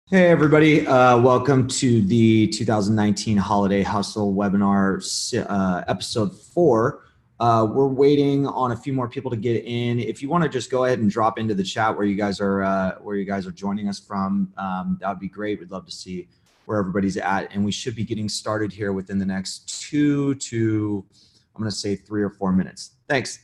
Hey everybody, welcome to the 2019 Holiday Hustle webinar, episode 4. We're waiting on a few more people to get in. If you want to just go ahead and drop into the chat where you guys are joining us from, that would be great. We'd love to see where everybody's at, and we should be getting started here within the next 2 to, I'm going to say 3 or 4 minutes. Thanks.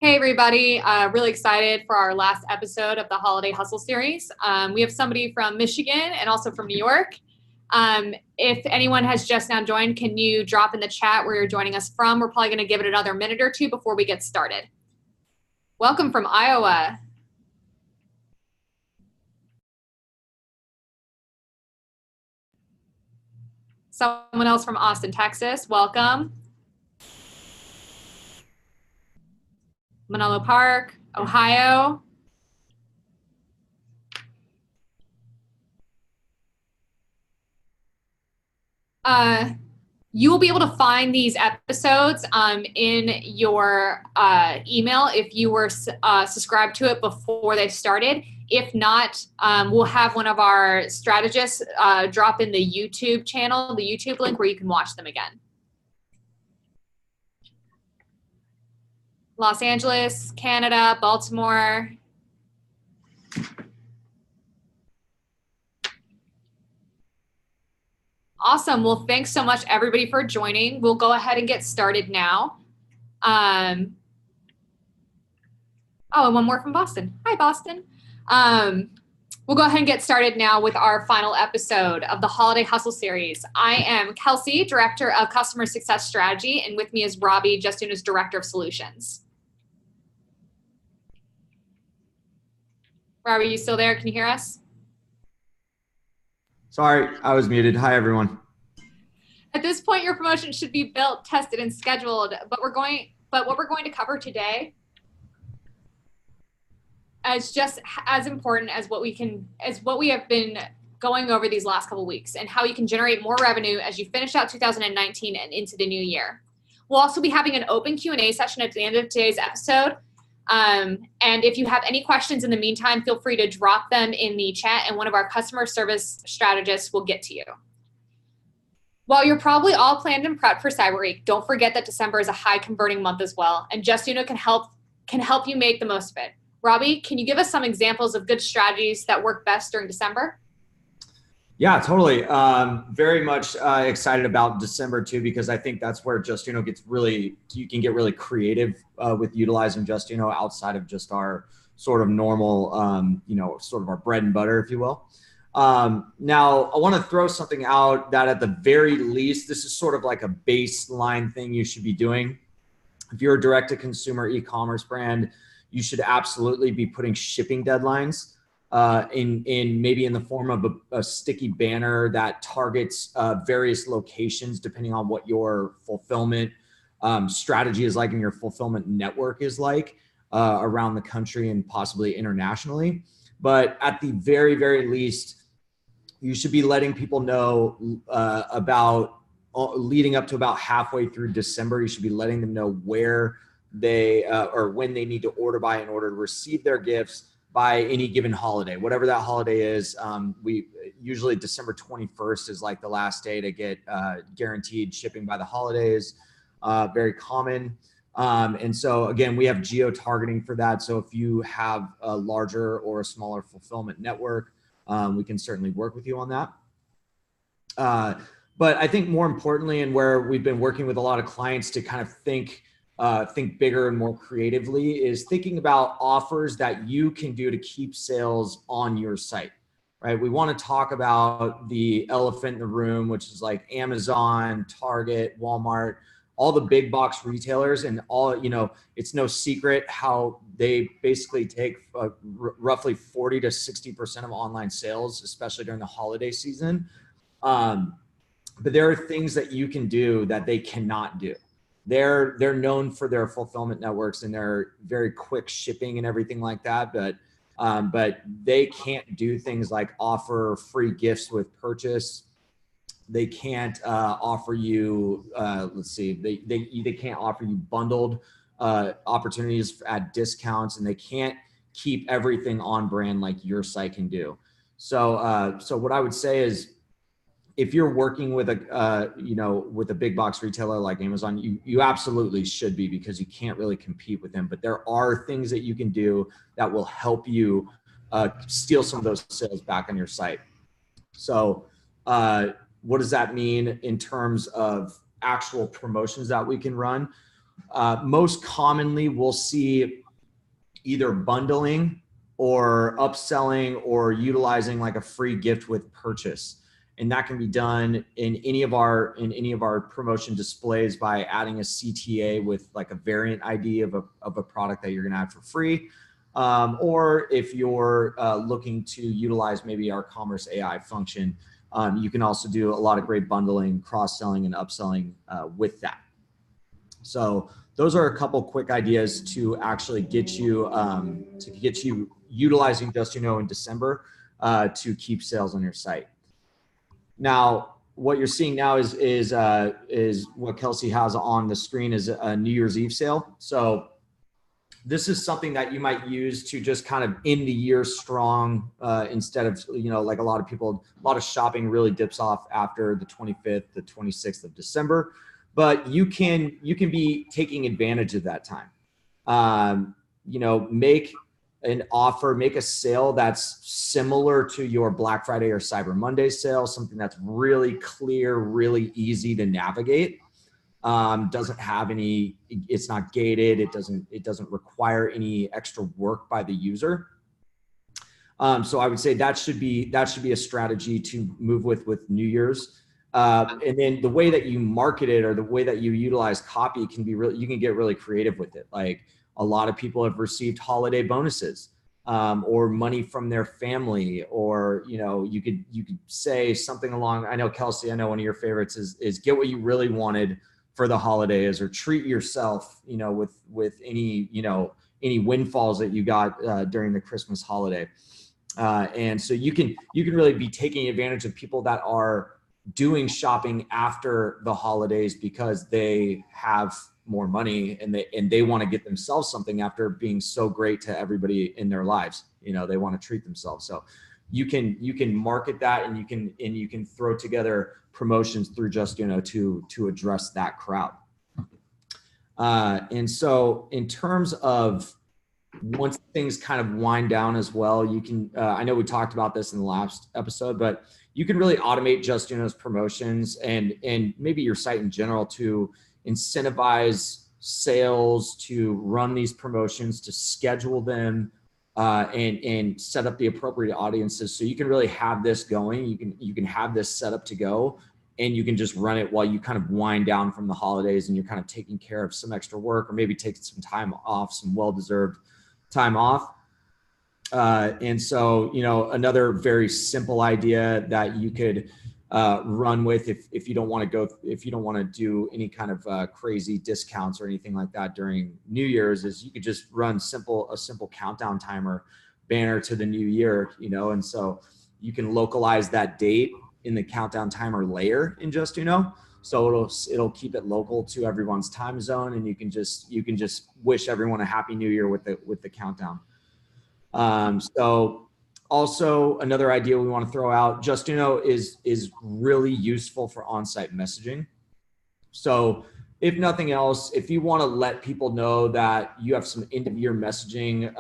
Hey everybody, really excited for our last episode of the Holiday Hustle series. We have somebody from Michigan and also from New York. If anyone has just now joined, can you drop in the chat where you're joining us from? We're probably gonna give it another minute or two before we get started. Welcome from Iowa. Someone else from Austin, Texas, welcome. Menlo Park, Ohio. You will be able to find these episodes in your email if you were subscribed to it before they started. If not, we'll have one of our strategists drop in the YouTube channel, the YouTube link where you can watch them again. Los Angeles, Canada, Baltimore. Awesome. Well, thanks so much, everybody, for joining. We'll go ahead and get started now. Oh, and one more from Boston. Hi, Boston. We'll go ahead and get started now with our final episode of the Holiday Hustle series. I am Kelsey, Director of Customer Success Strategy, and with me is Robbie, Just Uno's Director of Solutions. Robbie, are you still there? Can you hear us? Sorry, I was muted. Hi, everyone. At this point, your promotion should be built, tested, and scheduled. But what we're going to cover today is just as important as what we have been going over these last couple of weeks, and how you can generate more revenue as you finish out 2019 and into the new year. We'll also be having an open Q&A session at the end of today's episode. And if you have any questions in the meantime, feel free to drop them in the chat, and one of our customer service strategists will get to you. While you're probably all planned and prepped for Cyber Week, don't forget that December is a high converting month as well, and Just Uno can help you make the most of it. Robbie, can you give us some examples of good strategies that work best during December? Yeah, totally. Very much excited about December too, because I think that's where Just Uno you can get really creative with utilizing Just Uno outside of just our sort of normal, sort of our bread and butter, if you will. Now, I want to throw something out that at the very least, this is sort of like a baseline thing you should be doing. If you're a direct-to-consumer e-commerce brand, you should absolutely be putting shipping deadlines maybe in the form of a sticky banner that targets various locations depending on what your fulfillment strategy is like and your fulfillment network is like around the country and possibly internationally. But at the very, very least, you should be letting people know about leading up to about halfway through December. You should be letting them know where they or when they need to order by in order to receive their gifts by any given holiday, whatever that holiday is. We usually December 21st is like the last day to get guaranteed shipping by the holidays. Very common. And so again, we have geo targeting for that. So if you have a larger or a smaller fulfillment network, we can certainly work with you on that. But I think more importantly, and where we've been working with a lot of clients to kind of think bigger and more creatively, is thinking about offers that you can do to keep sales on your site, right? We want to talk about the elephant in the room, which is like Amazon, Target, Walmart, all the big box retailers, and all, you know, it's no secret how they basically take roughly 40 to 60% of online sales, especially during the holiday season. But there are things that you can do that they cannot do. They're known for their fulfillment networks and their very quick shipping and everything like that. But they can't do things like offer free gifts with purchase. They can't offer you, they can't offer you bundled opportunities at discounts, and they can't keep everything on brand like your site can do. So, so what I would say is, if you're working with with a big box retailer like Amazon, you absolutely should be, because you can't really compete with them. But there are things that you can do that will help you steal some of those sales back on your site. So what does that mean in terms of actual promotions that we can run? Most commonly, we'll see either bundling or upselling or utilizing like a free gift with purchase. And that can be done in any of our promotion displays by adding a CTA with like a variant ID of a product that you're going to have for free. Or if you're looking to utilize maybe our Commerce AI function, you can also do a lot of great bundling, cross-selling, and upselling with that. So those are a couple quick ideas to actually get you utilizing Just in December to keep sales on your site. Now, what you're seeing now is what Kelsey has on the screen is a New Year's Eve sale. So this is something that you might use to just kind of end the year strong, instead of, like a lot of shopping really dips off after the 25th, the 26th of December, but you can be taking advantage of that time. Make an offer, make a sale that's similar to your Black Friday or Cyber Monday sale, something that's really clear, really easy to navigate. Doesn't have any, it's not gated. It doesn't require any extra work by the user. So I would say that should be a strategy to move with New Year's. And then the way that you market it, or the way that you utilize copy, can be really, you can get really creative with it. Like, a lot of people have received holiday bonuses, or money from their family, or, you could say something along, I know Kelsey, I know one of your favorites is get what you really wanted for the holidays, or treat yourself, with any windfalls that you got during the Christmas holiday. And so you can really be taking advantage of people that are doing shopping after the holidays because they have more money and they want to get themselves something after being so great to everybody in their lives. They want to treat themselves. So you can market that, and you can throw together promotions through Just to address that crowd. And so in terms of, once things kind of wind down as well, you can, I know we talked about this in the last episode, but you can really automate Just promotions and maybe your site in general to incentivize sales, to run these promotions, to schedule them, and set up the appropriate audiences. So you can really have this going. You can have this set up to go, and you can just run it while you kind of wind down from the holidays, and you're kind of taking care of some extra work, or maybe taking some time off, some well-deserved time off. And so, another very simple idea that you could run with, if you don't want to do any kind of crazy discounts or anything like that during New Year's, is you could just run a simple countdown timer banner to the new year, and so you can localize that date in the countdown timer layer in Just so it'll keep it local to everyone's time zone, and you can just wish everyone a happy new year with the countdown. So also another idea we want to throw out, Just is really useful for on-site messaging. So if nothing else, if you want to let people know that you have some end of year messaging,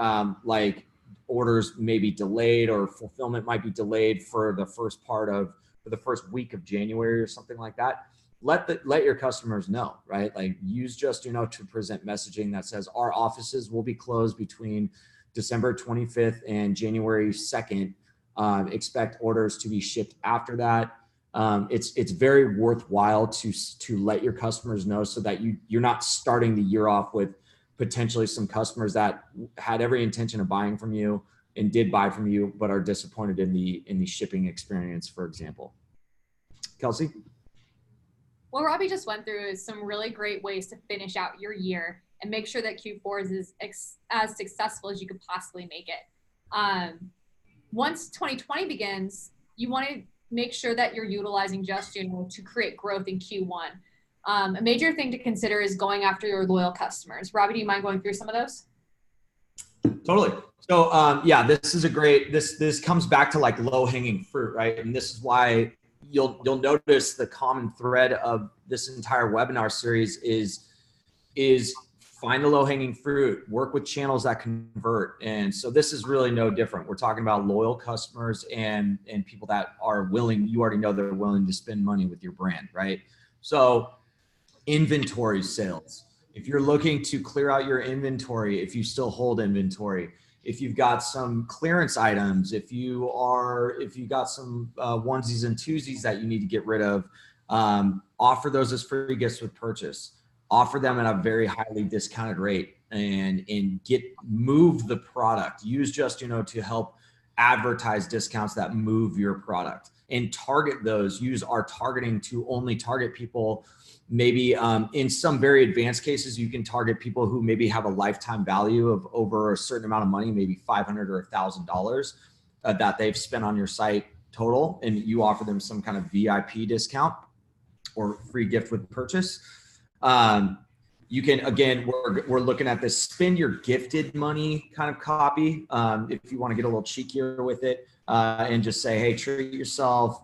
like orders may be delayed or fulfillment might be delayed for the first week of January or something like that, let your customers know, right? Like use Just to present messaging that says our offices will be closed between December 25th and January 2nd. Expect orders to be shipped after that. It's very worthwhile to let your customers know so that you're not starting the year off with potentially some customers that had every intention of buying from you and did buy from you, but are disappointed in the shipping experience, for example. Kelsey? What Robbie just went through is some really great ways to finish out your year and make sure that Q4 is as successful as you could possibly make it. Once 2020 begins, you want to make sure that you're utilizing Just to create growth in Q1. A major thing to consider is going after your loyal customers. Robbie, do you mind going through some of those? Totally. So yeah, this is a great, this comes back to like low hanging fruit, right? And this is why you'll notice the common thread of this entire webinar series is find the low hanging fruit, work with channels that convert. And so this is really no different. We're talking about loyal customers and people that are willing, you already know they're willing to spend money with your brand, right? So inventory sales. If you're looking to clear out your inventory, if you still hold inventory, if you've got some clearance items, if you got some onesies and twosies that you need to get rid of, offer those as free gifts with purchase. Offer them at a very highly discounted rate and move the product. Use Just to help advertise discounts that move your product and target those. Use our targeting to only target people. Maybe in some very advanced cases, you can target people who maybe have a lifetime value of over a certain amount of money, maybe $500 or $1,000 that they've spent on your site total, and you offer them some kind of VIP discount or free gift with purchase. You can, again, we're looking at this spend your gifted money kind of copy. If you want to get a little cheekier with it and just say, hey, treat yourself,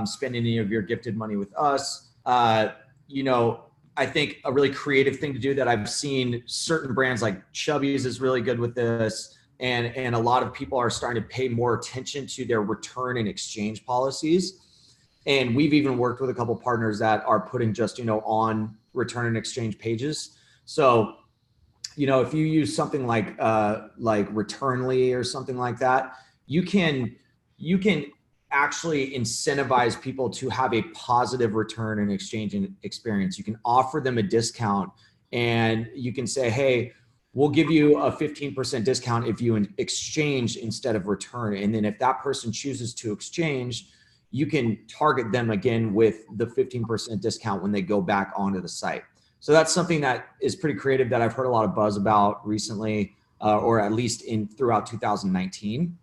spend any of your gifted money with us. I think a really creative thing to do that I've seen certain brands like Chubby's is really good with this. And a lot of people are starting to pay more attention to their return and exchange policies. And we've even worked with a couple partners that are putting Just on return and exchange pages. So, if you use something like Returnly or something like that, you can actually incentivize people to have a positive return and exchange experience. You can offer them a discount and you can say, hey, we'll give you a 15% discount if you exchange instead of return. And then if that person chooses to exchange, you can target them again with the 15% discount when they go back onto the site. So that's something that is pretty creative that I've heard a lot of buzz about recently, or at least throughout 2019.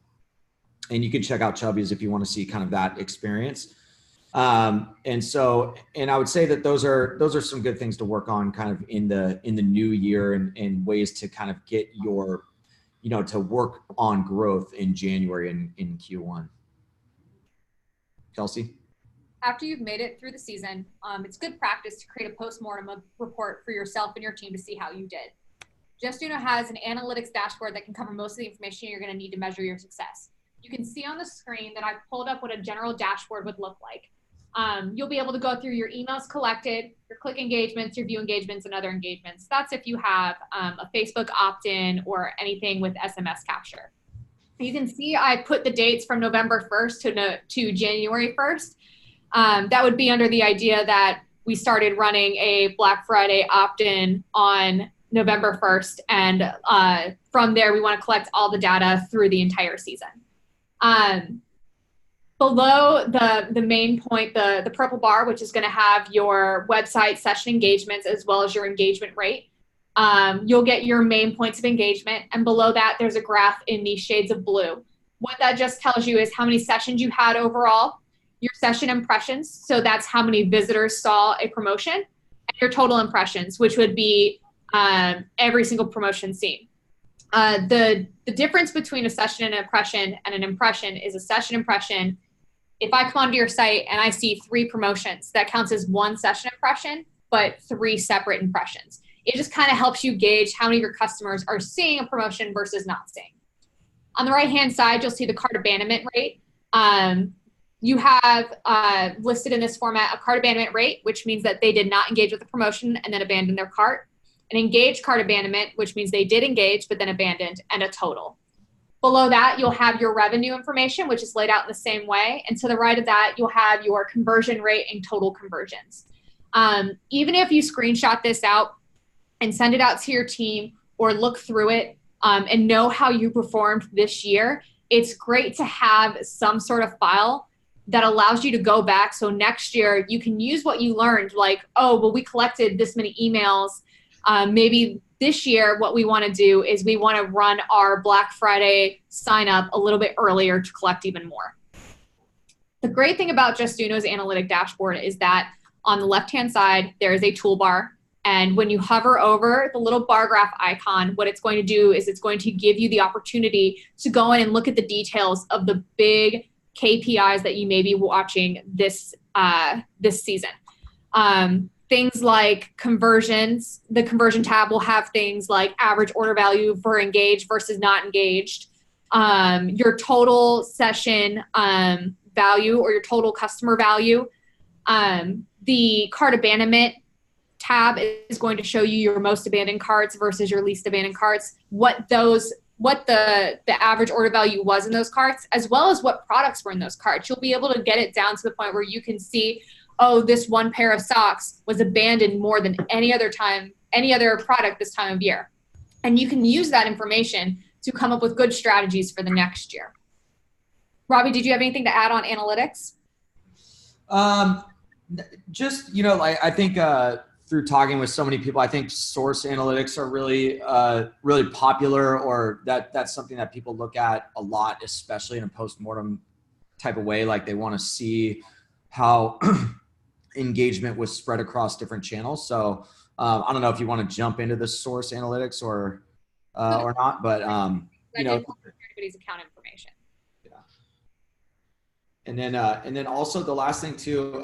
And you can check out Chubby's if you want to see kind of that experience. And I would say that those are some good things to work on kind of in the new year and ways to kind of get your, to work on growth in January and in Q1. Kelsey? After you've made it through the season, it's good practice to create a postmortem report for yourself and your team to see how you did. Just has an analytics dashboard that can cover most of the information you're going to need to measure your success. You can see on the screen that I've pulled up what a general dashboard would look like. You'll be able to go through your emails collected, your click engagements, your view engagements, and other engagements. That's if you have a Facebook opt-in or anything with SMS capture. You can see I put the dates from November 1st to January 1st. That would be under the idea that we started running a Black Friday opt-in on November 1st. And from there, we want to collect all the data through the entire season. Below the main point, the purple bar, which is going to have your website session engagements as well as your engagement rate, you'll get your main points of engagement. And below that, there's a graph in the shades of blue. What that just tells you is how many sessions you had overall, your session impressions. So that's how many visitors saw a promotion, and your total impressions, which would be every single promotion seen. The difference between a session and an impression is a session impression. If I come onto your site and I see 3 promotions, that counts as 1 session impression. but 3 separate impressions. It just kind of helps you gauge how many of your customers are seeing a promotion versus not seeing. On the right-hand side, you'll see the cart abandonment rate. You have listed in this format a cart abandonment rate, which means that they did not engage with the promotion and then abandoned their cart. An engaged cart abandonment, which means they did engage but then abandoned, and a total. Below that, you'll have your revenue information, which is laid out in the same way. And to the right of that, you'll have your conversion rate and total conversions. Even if you screenshot this out and send it out to your team or look through it and know how you performed this year, it's great to have some sort of file that allows you to go back. So next year you can use what you learned, like, oh, well, we collected this many emails. Maybe this year what we want to do is we want to run our Black Friday sign up a little bit earlier to collect even more. The great thing about Justuno's analytic dashboard is that on the left-hand side, there is a toolbar. And when you hover over the little bar graph icon, what it's going to do is it's going to give you the opportunity to go in and look at the details of the big KPIs that you may be watching this season. Things like conversions. The conversion tab will have things like average order value for engaged versus not engaged, your total session value or your total customer value. The cart abandonment tab is going to show you your most abandoned carts versus your least abandoned carts, what the average order value was in those carts, as well as what products were in those carts. You'll be able to get it down to the point where you can see, oh, this one pair of socks was abandoned more than any other product this time of year. And you can use that information to come up with good strategies for the next year. Robbie, did you have anything to add on analytics? Just, I think through talking with so many people, I think source analytics are really, really popular, or that's something that people look at a lot, especially in a postmortem type of way. Like they want to see how engagement was spread across different channels. So I don't know if you want to jump into the source analytics or not, but everybody's account information. Yeah. And then also the last thing too,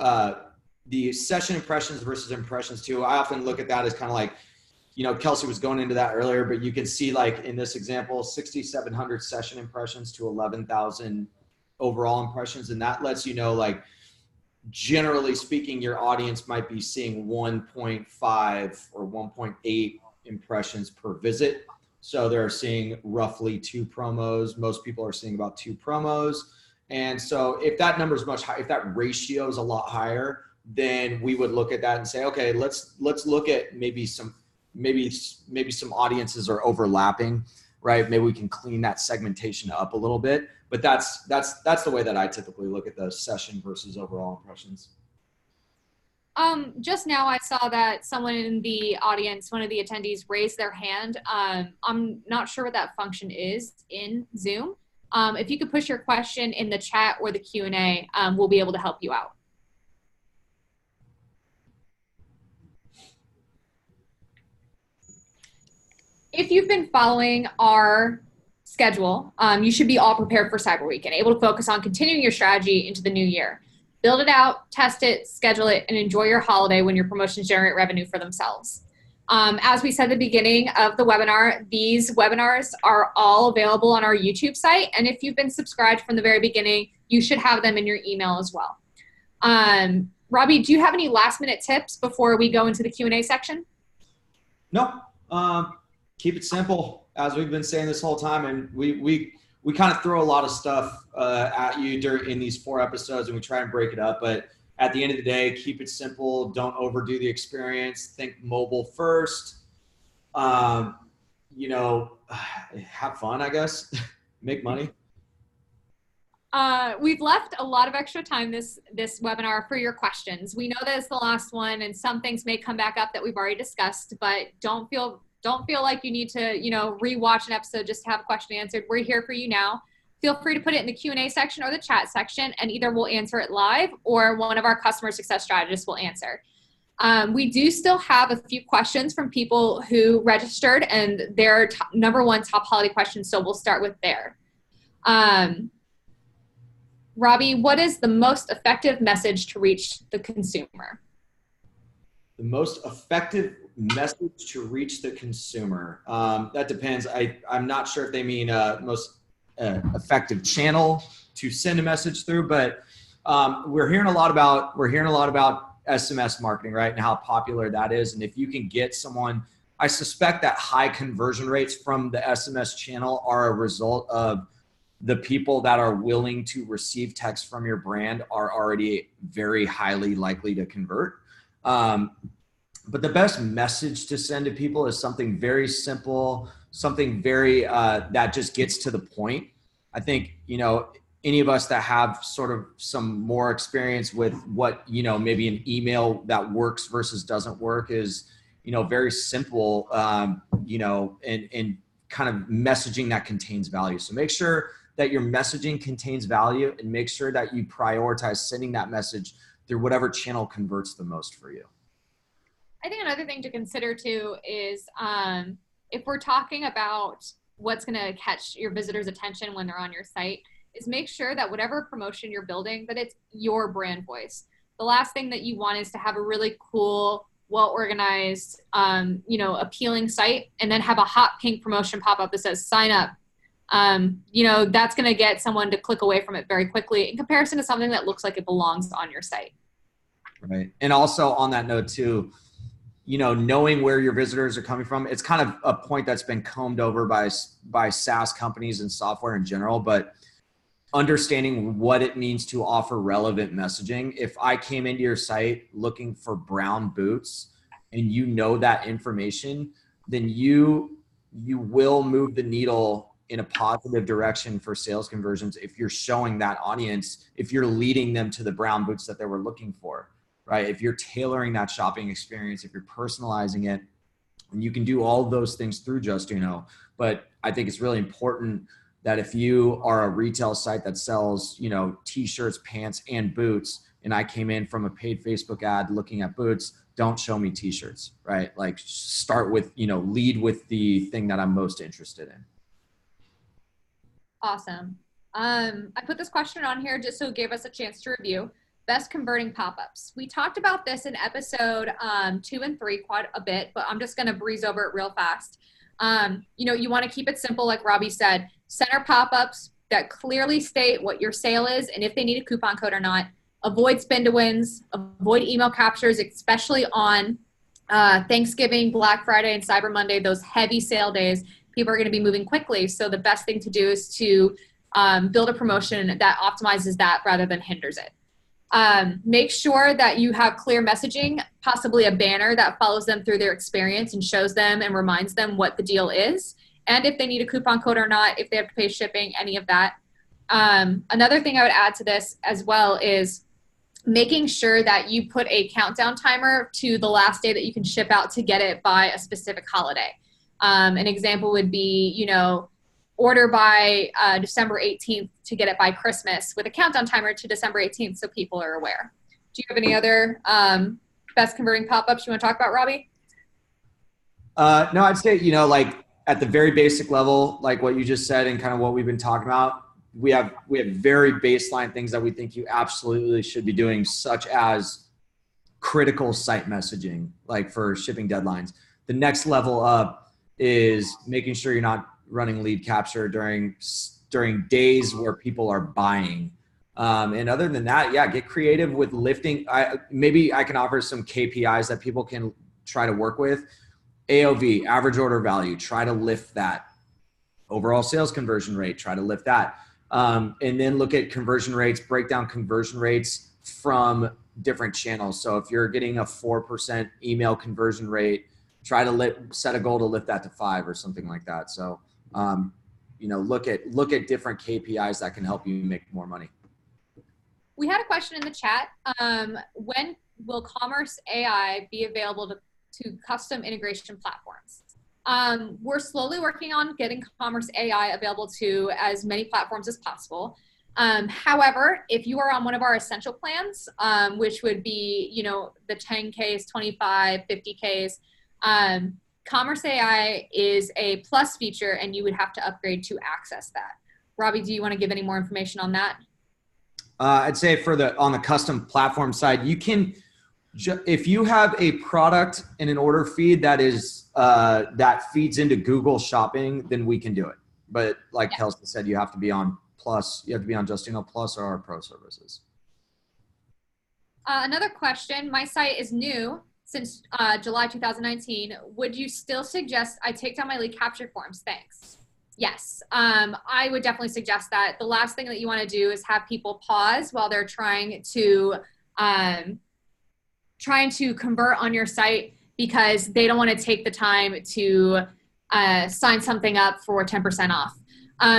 the session impressions versus impressions too. I often look at that as kind of like, Kelsey was going into that earlier, but you can see like in this example, 6,700 session impressions to 11,000 overall impressions. And that lets you know, like, generally speaking, your audience might be seeing 1.5 or 1.8 impressions per visit. So they're seeing roughly 2 promos. Most people are seeing about 2 promos. And so if that number is much higher, if that ratio is a lot higher, then we would look at that and say, okay, let's look at maybe some audiences are overlapping, right? Maybe we can clean that segmentation up a little bit. But that's the way that I typically look at the session versus overall impressions. Just now I saw that someone in the audience, one of the attendees, raised their hand. I'm not sure what that function is in Zoom. If you could push your question in the chat or the Q&A, we'll be able to help you out. If you've been following our schedule, you should be all prepared for Cyber Week and able to focus on continuing your strategy into the new year. Build it out, test it, schedule it, and enjoy your holiday when your promotions generate revenue for themselves. As we said at the beginning of the webinar, these webinars are all available on our YouTube site. And if you've been subscribed from the very beginning, you should have them in your email as well. Robbie, do you have any last minute tips before we go into the Q&A section? No. Keep it simple, as we've been saying this whole time. And we kind of throw a lot of stuff at you in these 4 episodes, and we try and break it up. But at the end of the day, keep it simple. Don't overdo the experience. Think mobile first. Have fun, I guess. Make money. We've left a lot of extra time this webinar for your questions. We know that it's the last one, and some things may come back up that we've already discussed, but don't feel like you need to, rewatch an episode just to have a question answered. We're here for you now. Feel free to put it in the Q&A section or the chat section, and either we'll answer it live or one of our customer success strategists will answer. We do still have a few questions from people who registered, and their number 1 top holiday question, so we'll start with there. Robbie, what is the most effective message to reach the consumer? The most effective message to reach the consumer. That depends. I'm not sure if they mean most effective channel to send a message through, but we're hearing a lot about SMS marketing, right? And how popular that is. And if you can get someone, I suspect that high conversion rates from the SMS channel are a result of the people that are willing to receive text from your brand are already very highly likely to convert. But the best message to send to people is something very simple, something very that just gets to the point. I think, any of us that have sort of some more experience with what, maybe an email that works versus doesn't work is, very simple, and kind of messaging that contains value. So make sure that your messaging contains value and make sure that you prioritize sending that message through whatever channel converts the most for you. I think another thing to consider too is if we're talking about what's going to catch your visitors' attention when they're on your site, is make sure that whatever promotion you're building, that it's your brand voice. The last thing that you want is to have a really cool, well-organized, appealing site and then have a hot pink promotion pop up that says sign up. That's going to get someone to click away from it very quickly in comparison to something that looks like it belongs on your site. Right. And also on that note too, knowing where your visitors are coming from, it's kind of a point that's been combed over by SaaS companies and software in general, but understanding what it means to offer relevant messaging. If I came into your site looking for brown boots and that information, then you will move the needle in a positive direction for sales conversions if you're showing that audience, if you're leading them to the brown boots that they were looking for, right? If you're tailoring that shopping experience, if you're personalizing it, and you can do all of those things through Justuno. But I think it's really important that if you are a retail site that sells, t-shirts, pants, and boots, and I came in from a paid Facebook ad looking at boots, don't show me t-shirts, right? Like start with, lead with the thing that I'm most interested in. Awesome. I put this question on here just so it gave us a chance to review. Best converting pop-ups. We talked about this in episode 2 and 3 quite a bit, but I'm just going to breeze over it real fast. You want to keep it simple, like Robbie said. Center pop-ups that clearly state what your sale is and if they need a coupon code or not. Avoid spin-to-wins. Avoid email captures, especially on Thanksgiving, Black Friday, and Cyber Monday, those heavy sale days. People are going to be moving quickly. So the best thing to do is to build a promotion that optimizes that rather than hinders it. Make sure that you have clear messaging, possibly a banner that follows them through their experience and shows them and reminds them what the deal is. And if they need a coupon code or not, if they have to pay shipping, any of that. Another thing I would add to this as well is making sure that you put a countdown timer to the last day that you can ship out to get it by a specific holiday. An example would be, order by December 18th to get it by Christmas with a countdown timer to December 18th so people are aware. Do you have any other best converting pop-ups you want to talk about, Robbie? No, I'd say, like at the very basic level, like what you just said and kind of what we've been talking about, we have very baseline things that we think you absolutely should be doing, such as critical site messaging, like for shipping deadlines. The next level up is making sure you're not running lead capture during days where people are buying. And other than that, get creative with lifting. Maybe I can offer some KPIs that people can try to work with. AOV, average order value, try to lift that. Overall sales conversion rate, try to lift that. And then look at conversion rates, break down conversion rates from different channels. So if you're getting a 4% email conversion rate, try to set a goal to lift that to 5 or something like that. So, look at different KPIs that can help you make more money. We had a question in the chat. When will Commerce AI be available to custom integration platforms? We're slowly working on getting Commerce AI available to as many platforms as possible. However, if you are on one of our essential plans, which would be, the 10Ks, 25, 50Ks, Commerce AI is a plus feature and you would have to upgrade to access that. Robbie, do you want to give any more information on that? I'd say on the custom platform side, you can if you have a product and an order feed that is that feeds into Google Shopping, then we can do it. But like Kelsey said, you have to be on Plus. You have to be on Justino Plus or our Pro services. Another question. My site is new since July 2019. Would you still suggest I take down my lead capture forms? Thanks. Yes, I would definitely suggest that. The last thing that you want to do is have people pause while they're trying to convert on your site because they don't want to take the time to sign something up for 10% off.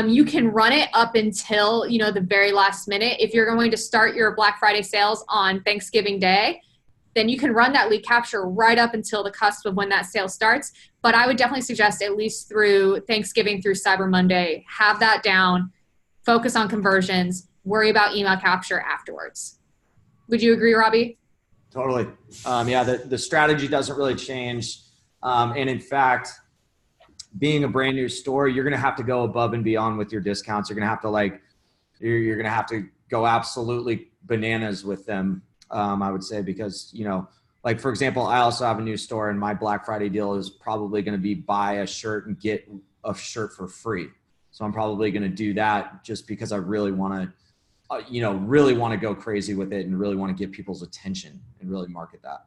You can run it up until, the very last minute. If you're going to start your Black Friday sales on Thanksgiving Day, then you can run that lead capture right up until the cusp of when that sale starts. But I would definitely suggest at least through Thanksgiving through Cyber Monday, have that down, focus on conversions, worry about email capture afterwards. Would you agree, Robbie? Totally. Yeah, the strategy doesn't really change. And in fact, being a brand new store, you're going to have to go above and beyond with your discounts. You're going to have to you're going to have to go absolutely bananas with them. I would say, because, for example, I also have a new store and my Black Friday deal is probably going to be buy a shirt and get a shirt for free. So I'm probably going to do that just because I really want to, really want to go crazy with it and really want to get people's attention and really market that.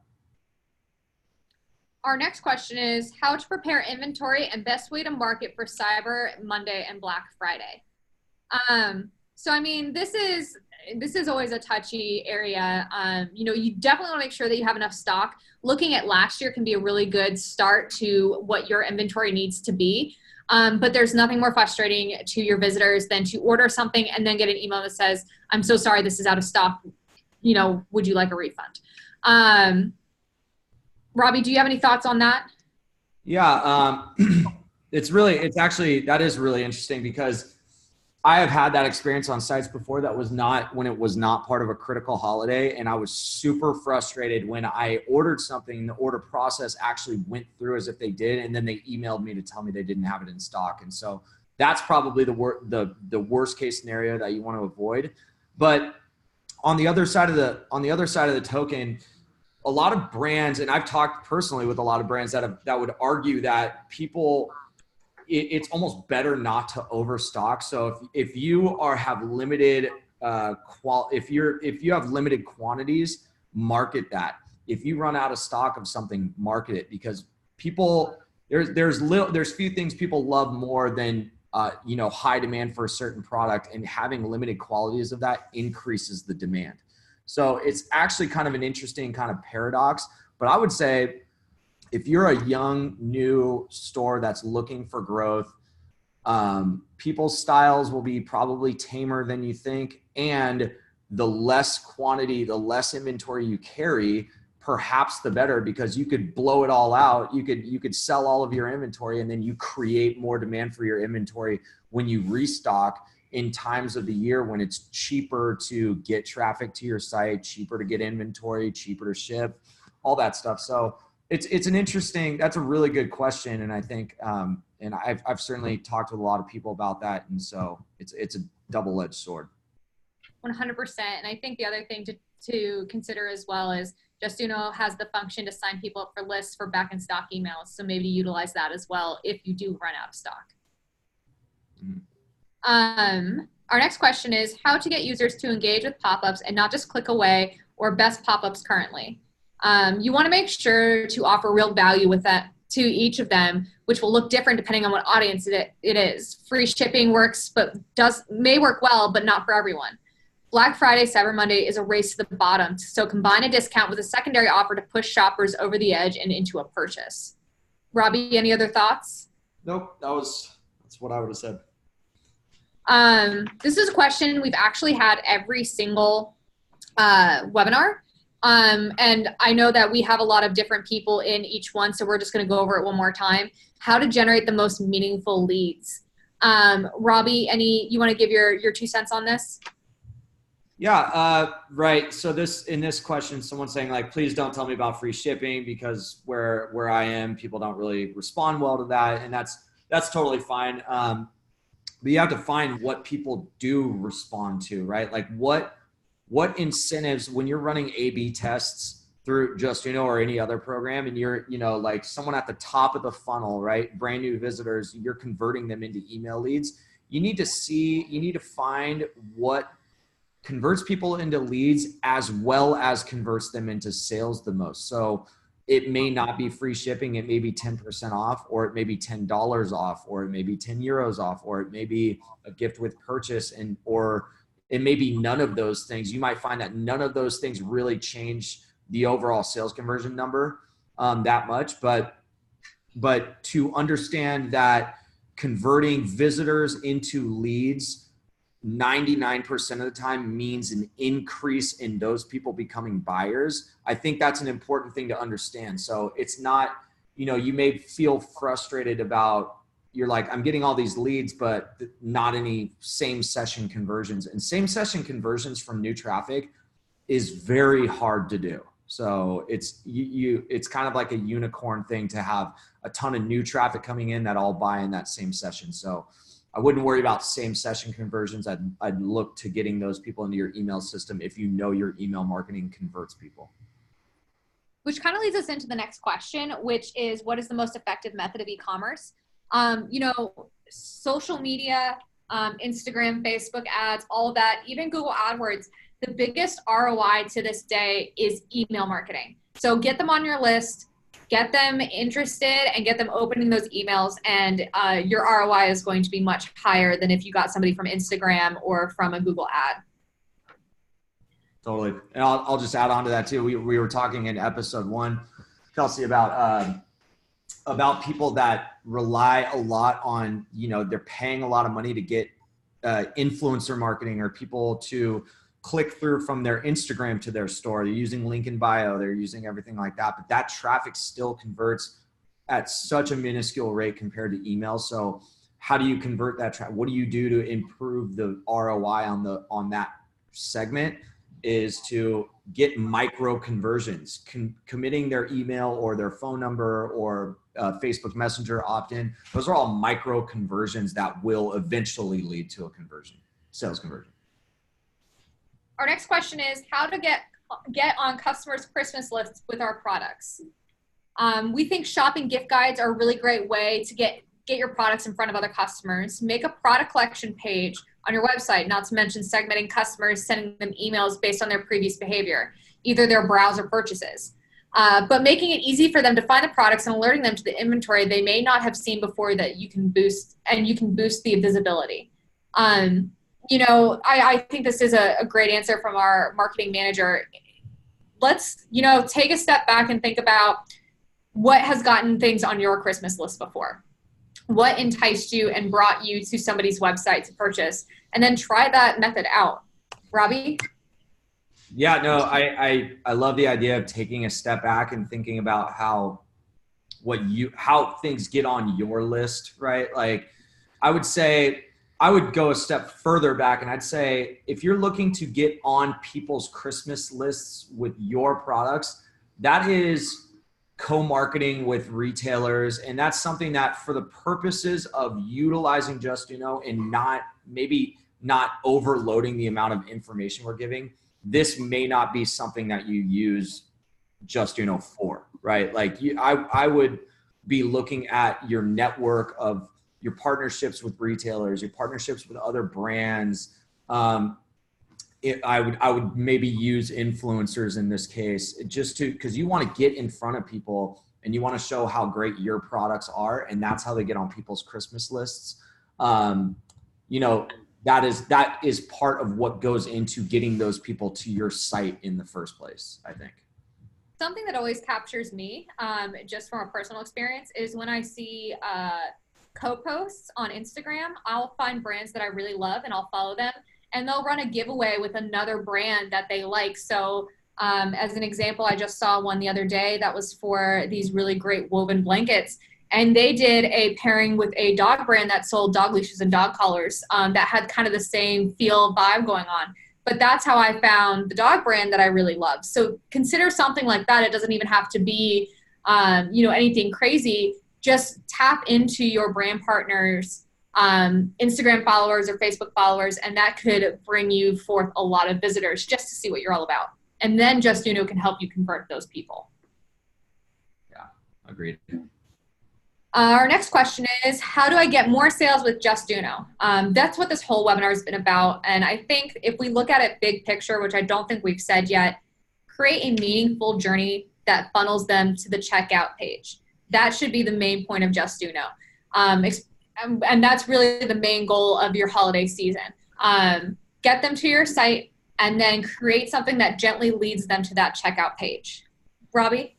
Our next question is how to prepare inventory and best way to market for Cyber Monday and Black Friday. So, this is always a touchy area. You definitely want to make sure that you have enough stock. Looking at last year can be a really good start to what your inventory needs to be. But there's nothing more frustrating to your visitors than to order something and then get an email that says, I'm so sorry, this is out of stock. Would you like a refund? Robbie, do you have any thoughts on that? Yeah, that is really interesting because I have had that experience on sites before when it was not part of a critical holiday. And I was super frustrated when I ordered something, the order process actually went through as if they did. And then they emailed me to tell me they didn't have it in stock. And so that's probably the worst case scenario that you want to avoid. But on the other side of the token, a lot of brands, and I've talked personally with a lot of brands that would argue that it's almost better not to overstock. So if you have limited if you have limited quantities, market that. If you run out of stock of something, market it, because there's few things people love more than high demand for a certain product, and having limited qualities of that increases the demand. So it's actually kind of an interesting kind of paradox. But I would say if you're a young, new store that's looking for growth, people's styles will be probably tamer than you think. And the less quantity, the less inventory you carry, perhaps the better, because you could blow it all out. You could sell all of your inventory, and then you create more demand for your inventory when you restock in times of the year when it's cheaper to get traffic to your site, cheaper to get inventory, cheaper to ship, all that stuff. So that's a really good question. And I think, and I've certainly talked with a lot of people about that. And so it's a double-edged sword. 100%. And I think the other thing to consider as well is Justino has the function to sign people up for lists for back in stock emails. So maybe utilize that as well if you do run out of stock. Mm-hmm. Our next question is how to get users to engage with pop-ups and not just click away, or best pop-ups currently. You want to make sure to offer real value with that to each of them, which will look different depending on what audience it is. Free shipping works, but may work well, but not for everyone. Black Friday, Cyber Monday is a race to the bottom. So combine a discount with a secondary offer to push shoppers over the edge and into a purchase. Robbie, any other thoughts? Nope, that's what I would have said. This is a question we've actually had every single webinar. And I know that we have a lot of different people in each one, so we're just going to go over it one more time. How to generate the most meaningful leads. Robbie, you want to give your 2 cents on this? Yeah, right. So in this question, someone's saying please don't tell me about free shipping, because where I am, people don't really respond well to that. And that's totally fine. But you have to find what people do respond to, right? What incentives, when you're running A/B tests, through just, or any other program, and you're, like someone at the top of the funnel, right? Brand new visitors, you're converting them into email leads. You need to find what converts people into leads as well as converts them into sales the most. So it may not be free shipping. It may be 10% off, or it may be $10 off, or it may be 10 euros off, or it may be a gift with purchase, or it may be none of those things. You might find that none of those things really change the overall sales conversion number that much. But to understand that converting visitors into leads 99% of the time means an increase in those people becoming buyers. I think that's an important thing to understand. So it's not, you may feel frustrated about, you're like, I'm getting all these leads, but not any same session conversions. And same session conversions from new traffic is very hard to do. So it's kind of like a unicorn thing to have a ton of new traffic coming in that all buy in that same session. So I wouldn't worry about same session conversions. I'd look to getting those people into your email system if your email marketing converts people. Which kind of leads us into the next question, which is, what is the most effective method of e-commerce? Social media, Instagram, Facebook ads, all of that, even Google AdWords, the biggest ROI to this day is email marketing. So get them on your list, get them interested, and get them opening those emails, and your ROI is going to be much higher than if you got somebody from Instagram or from a Google ad. Totally. And I'll just add on to that too. We were talking in episode 1, Kelsey, about people that rely a lot on, they're paying a lot of money to get influencer marketing, or people to click through from their Instagram to their store. They're using link in bio. They're using everything like that. But that traffic still converts at such a minuscule rate compared to email. So how do you convert that traffic? What do you do to improve the ROI on that segment? Is to get micro conversions, committing their email or their phone number or Facebook Messenger opt-in. Those are all micro conversions that will eventually lead to a conversion, sales conversion. Our next question is how to get on customers' Christmas lists with our products. We think shopping gift guides are a really great way to get your products in front of other customers. Make a product collection page on your website, not to mention segmenting customers, sending them emails based on their previous behavior, either their browse or purchases. But making it easy for them to find the products and alerting them to the inventory they may not have seen before that you can boost the visibility. I think this is a great answer from our marketing manager. Let's, take a step back and think about what has gotten things on your Christmas list before. What enticed you and brought you to somebody's website to purchase, and then try that method out. Robbie? Yeah, no, I love the idea of taking a step back and thinking about how things get on your list, right? Like I would go a step further back, and I'd say if you're looking to get on people's Christmas lists with your products, that is co-marketing with retailers. And that's something that, for the purposes of utilizing Just and not overloading the amount of information we're giving, this may not be something that you use Just for, right? Like I would be looking at your network of your partnerships with retailers, your partnerships with other brands. I would maybe use influencers in this case, because you want to get in front of people and you want to show how great your products are, and that's how they get on people's Christmas lists. That is part of what goes into getting those people to your site in the first place, I think. Something that always captures me, just from a personal experience, is when I see co-posts on Instagram. I'll find brands that I really love and I'll follow them, and they'll run a giveaway with another brand that they like. So as an example, I just saw one the other day that was for these really great woven blankets, and they did a pairing with a dog brand that sold dog leashes and dog collars that had kind of the same feel vibe going on. But that's how I found the dog brand that I really love. So consider something like that. It doesn't even have to be anything crazy. Just tap into your brand partners' Instagram followers or Facebook followers, and that could bring you forth a lot of visitors just to see what you're all about. And then Just Uno can help you convert those people. Yeah, agreed. Our next question is, how do I get more sales with Just Uno? That's what this whole webinar has been about. And I think if we look at it big picture, which I don't think we've said yet, create a meaningful journey that funnels them to the checkout page. That should be the main point of Just Uno. And that's really the main goal of your holiday season. Get them to your site and then create something that gently leads them to that checkout page. Robbie?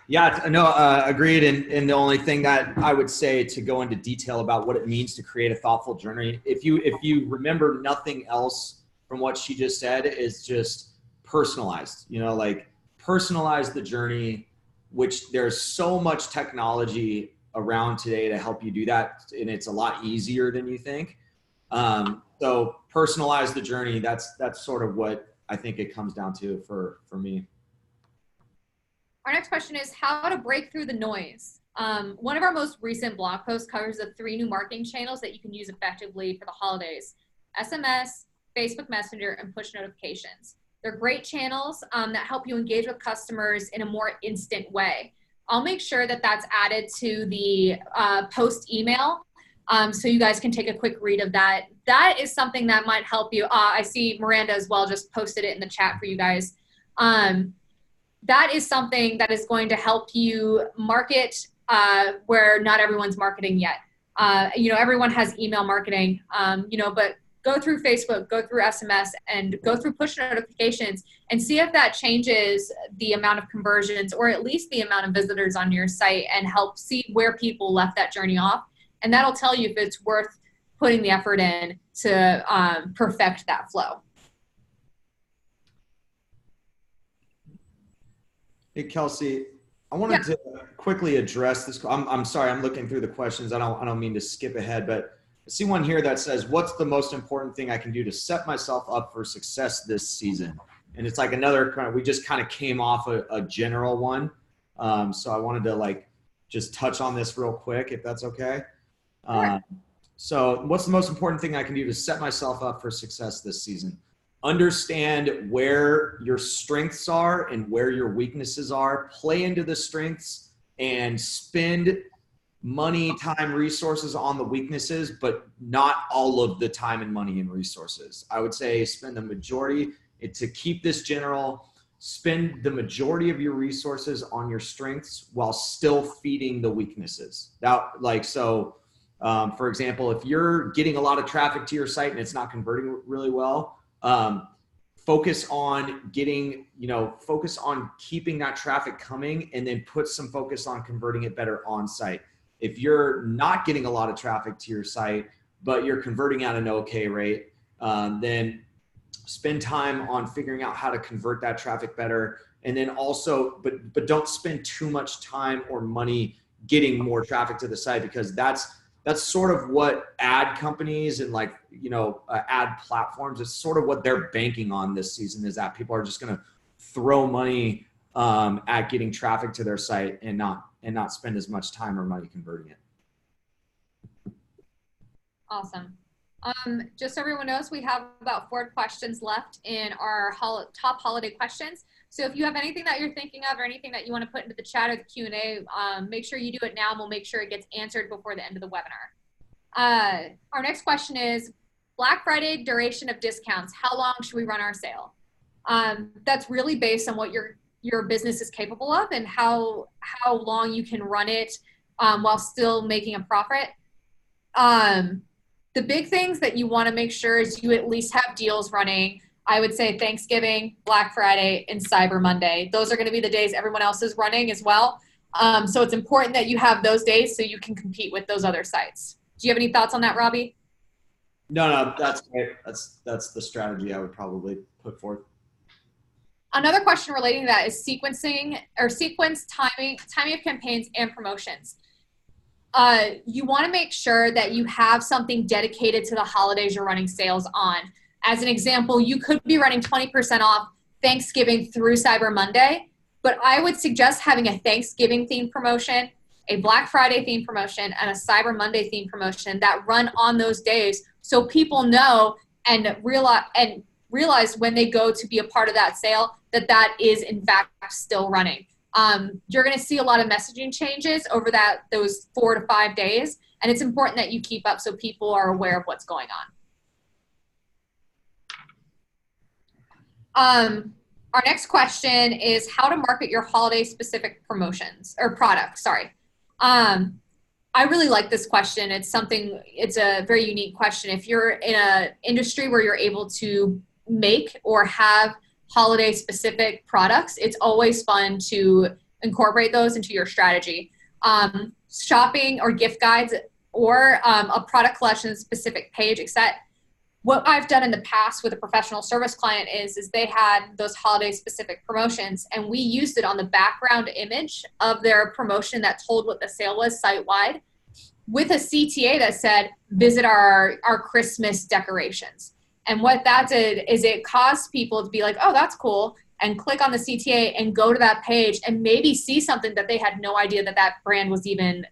Yeah, no, agreed. And the only thing that I would say to go into detail about what it means to create a thoughtful journey, if you remember nothing else from what she just said, is just personalized. Like personalize the journey, which there's so much technology around today to help you do that, and it's a lot easier than you think. So personalize the journey. That's sort of what I think it comes down to for me. Our next question is how to break through the noise. One of our most recent blog posts covers the 3 new marketing channels that you can use effectively for the holidays: SMS, Facebook Messenger, and push notifications. They're great channels that help you engage with customers in a more instant way. I'll make sure that that's added to the post email so you guys can take a quick read of that. That is something that might help you. I see Miranda as well just posted it in the chat for you guys. That is something that is going to help you market where not everyone's marketing yet. Everyone has email marketing, but go through Facebook, go through SMS, and go through push notifications and see if that changes the amount of conversions or at least the amount of visitors on your site, and help see where people left that journey off. And that'll tell you if it's worth putting the effort in to perfect that flow. Hey, Kelsey, I wanted to quickly address this. I'm sorry, I'm looking through the questions. I don't mean to skip ahead, but I see one here that says, what's the most important thing I can do to set myself up for success this season? And it's like another kind of, we just kind of came off a general one. So I wanted to just touch on this real quick, if that's okay. Sure. So what's the most important thing I can do to set myself up for success this season? Understand where your strengths are and where your weaknesses are. Play into the strengths and spend money, time, resources on the weaknesses, but not all of the time and money and resources. I would say spend the majority, to keep this general, spend the majority of your resources on your strengths while still feeding the weaknesses. For example, if you're getting a lot of traffic to your site and it's not converting really well, focus on keeping that traffic coming, and then put some focus on converting it better on site. If you're not getting a lot of traffic to your site, but you're converting at an okay rate, then spend time on figuring out how to convert that traffic better. And then also, but don't spend too much time or money getting more traffic to the site, because that's sort of what ad companies and ad platforms, it's sort of what they're banking on this season, is that people are just going to throw money at getting traffic to their site and not spend as much time or money converting it. Awesome. Just so everyone knows, we have about 4 questions left in our top holiday questions. So if you have anything that you're thinking of or anything that you want to put into the chat or the Q&A, make sure you do it now, and we'll make sure it gets answered before the end of the webinar. Our next question is, Black Friday duration of discounts. How long should we run our sale? That's really based on what your business is capable of and how long you can run it while still making a profit. The big things that you want to make sure is you at least have deals running. I would say Thanksgiving, Black Friday, and Cyber Monday. Those are going to be the days everyone else is running as well. So it's important that you have those days so you can compete with those other sites. Do you have any thoughts on that, Robbie? No, that's great. That's the strategy I would probably put forth. Another question relating to that is sequence timing of campaigns and promotions. You want to make sure that you have something dedicated to the holidays you're running sales on. As an example, you could be running 20% off Thanksgiving through Cyber Monday, but I would suggest having a Thanksgiving themed promotion, a Black Friday themed promotion, and a Cyber Monday themed promotion that run on those days, so people know and realize and realize when they go to be a part of that sale that is in fact still running. You're going to see a lot of messaging changes over those 4 to 5 days, and it's important that you keep up so people are aware of what's going on. Our next question is how to market your holiday specific promotions or products. Sorry. I really like this question. It's a very unique question. If you're in an industry where you're able to make or have holiday specific products, it's always fun to incorporate those into your strategy. Shopping or gift guides or a product collection specific page, etc. What I've done in the past with a professional service client is they had those holiday specific promotions, and we used it on the background image of their promotion that told what the sale was site-wide with a CTA that said, visit our Christmas decorations. And what that did is it caused people to be like, oh, that's cool, and click on the CTA and go to that page and maybe see something that they had no idea that brand was even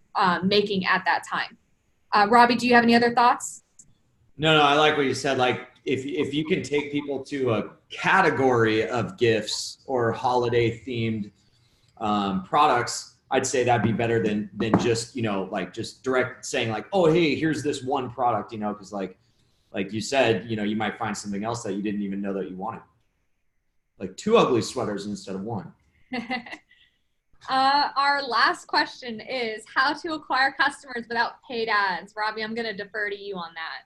making at that time. Robbie, do you have any other thoughts? No, I like what you said. Like if you can take people to a category of gifts or holiday themed products, I'd say that'd be better than just, like just direct saying like, oh, hey, here's this one product, because like you said, you might find something else that you didn't even know that you wanted. Like 2 ugly sweaters instead of 1. Our last question is how to acquire customers without paid ads. Robbie, I'm going to defer to you on that.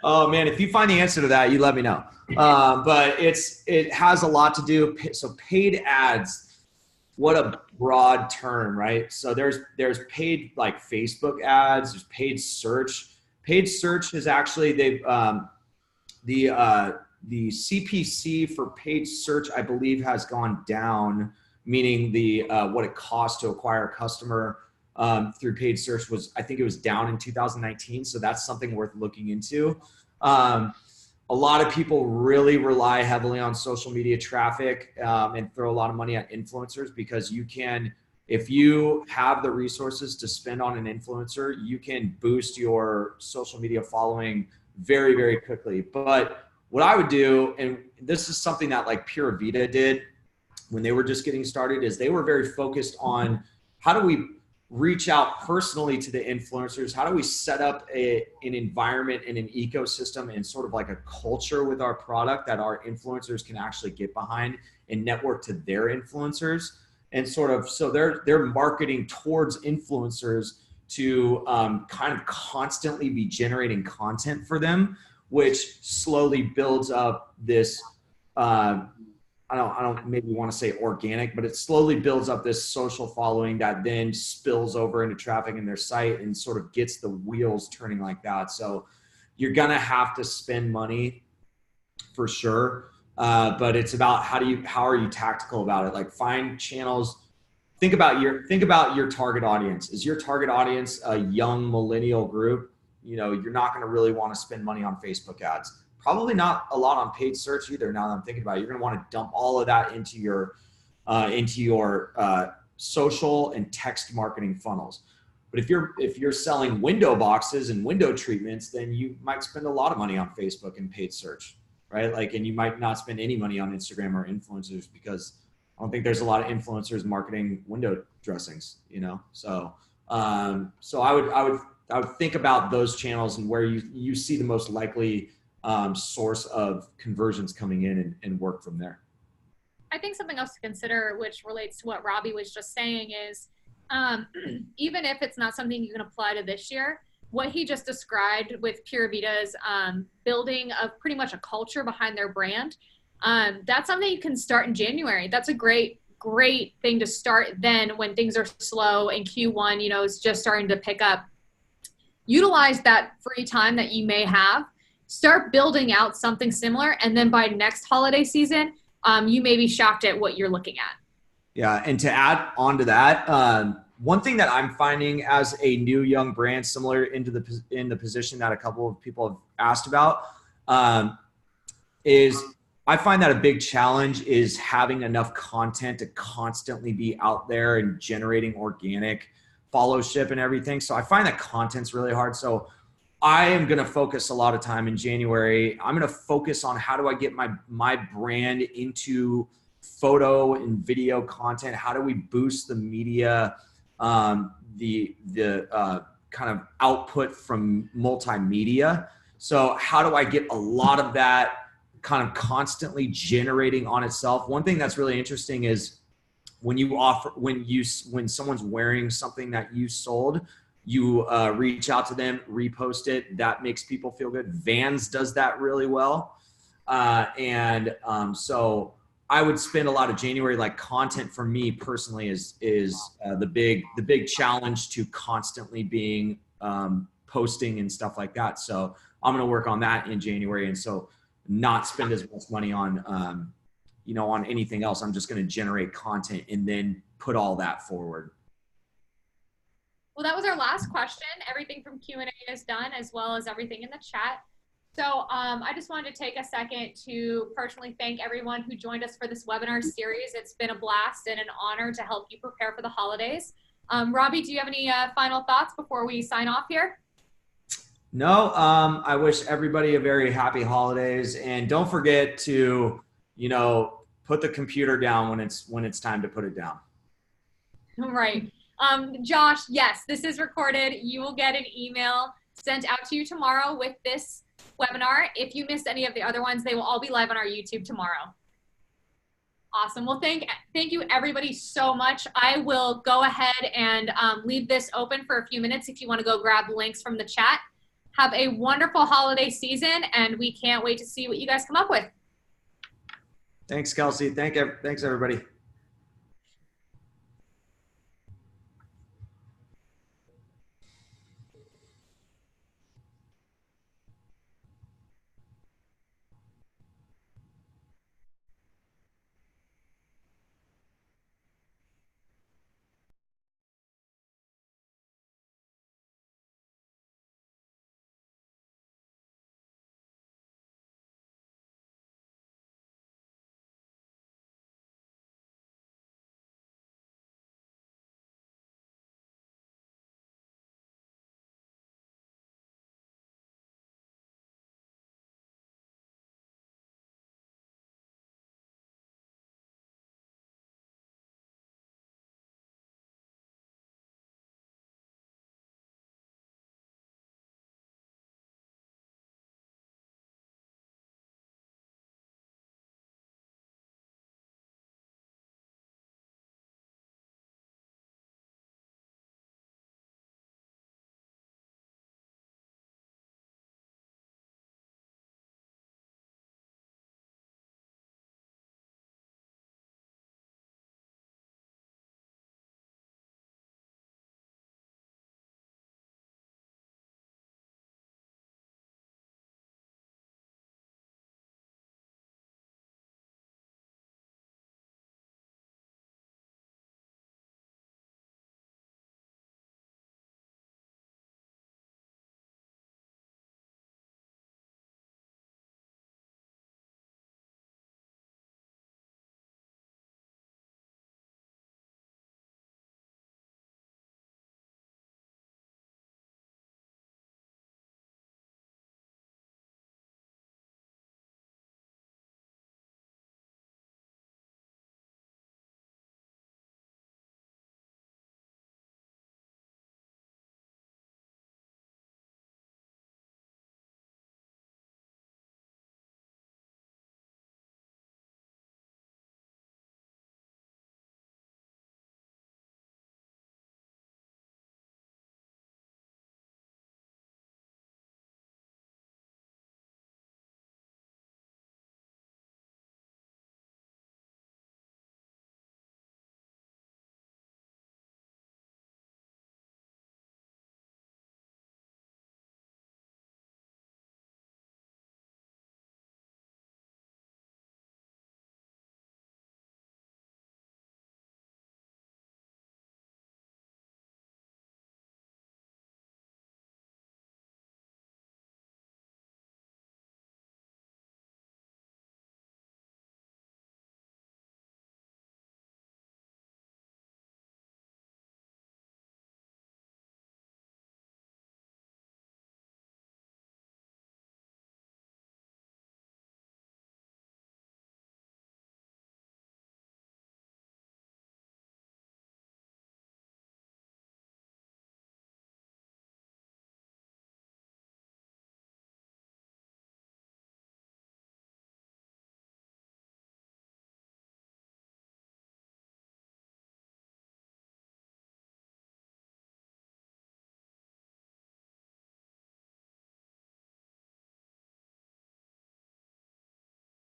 Oh man, if you find the answer to that, you let me know. But it has a lot to do. So paid ads, what a broad term, right? So there's paid like Facebook ads, there's paid search. Paid search is actually the CPC for paid search, I believe, has gone down, meaning what it costs to acquire a customer through paid search I think it was down in 2019. So that's something worth looking into. A lot of people really rely heavily on social media traffic and throw a lot of money at influencers because if you have the resources to spend on an influencer, you can boost your social media following very, very quickly. But what I would do, and this is something that like Pura Vida did when they were just getting started, is they were very focused on how do we reach out personally to the influencers? How do we set up an environment and an ecosystem and sort of like a culture with our product that our influencers can actually get behind and network to their influencers? And sort of, so they're marketing towards influencers to kind of constantly be generating content for them, which slowly builds up this, I don't maybe want to say organic, but it slowly builds up this social following that then spills over into traffic in their site and sort of gets the wheels turning like that. So you're going to have to spend money for sure. But it's about how are you tactical about it? Like find channels, think about your target audience. Is your target audience a young millennial group? You're not going to really want to spend money on Facebook ads. Probably not a lot on paid search either. Now that I'm thinking about it, you're going to want to dump all of that into your social and text marketing funnels. But if you're selling window boxes and window treatments, then you might spend a lot of money on Facebook and paid search, right? Like, and you might not spend any money on Instagram or influencers because I don't think there's a lot of influencers marketing window dressings, So, so I would think about those channels and where you see the most likely source of conversions coming in and work from there. I think something else to consider, which relates to what Robbie was just saying, is even if it's not something you can apply to this year, what he just described with Pura Vida's building of pretty much a culture behind their brand, that's something you can start in January. That's a great thing to start then when things are slow and Q1, is just starting to pick up. Utilize that free time that you may have. Start building out something similar, and then by next holiday season, you may be shocked at what you're looking at. Yeah, and to add on to that, one thing that I'm finding as a new young brand, similar in the position that a couple of people have asked about, is I find that a big challenge is having enough content to constantly be out there and generating organic followership and everything. So I find that content's really hard. So I am going to focus a lot of time in January. I'm going to focus on how do I get my brand into photo and video content? How do we boost the media, the kind of output from multimedia? So how do I get a lot of that kind of constantly generating on itself? One thing that's really interesting is when someone's wearing something that you sold, you reach out to them, repost it. That makes people feel good. Vans does that really well. So I would spend a lot of January, like content for me personally is the big challenge to constantly being posting and stuff like that. So I'm going to work on that in January. And so not spend as much money on, on anything else. I'm just going to generate content and then put all that forward. Well, that was our last question. Everything from Q&A is done, as well as everything in the chat. So I just wanted to take a second to personally thank everyone who joined us for this webinar series. It's been a blast and an honor to help you prepare for the holidays. Robbie, do you have any final thoughts before we sign off here? No, I wish everybody a very happy holidays, and don't forget to, put the computer down when it's time to put it down. Right. Josh, yes, this is recorded. You will get an email sent out to you tomorrow with this webinar. If you missed any of the other ones, they will all be live on our YouTube tomorrow. Awesome. Well, thank you everybody so much. I will go ahead and leave this open for a few minutes if you want to go grab links from the chat. Have a wonderful holiday season, and we can't wait to see what you guys come up with. Thanks, Kelsey. Thanks, everybody.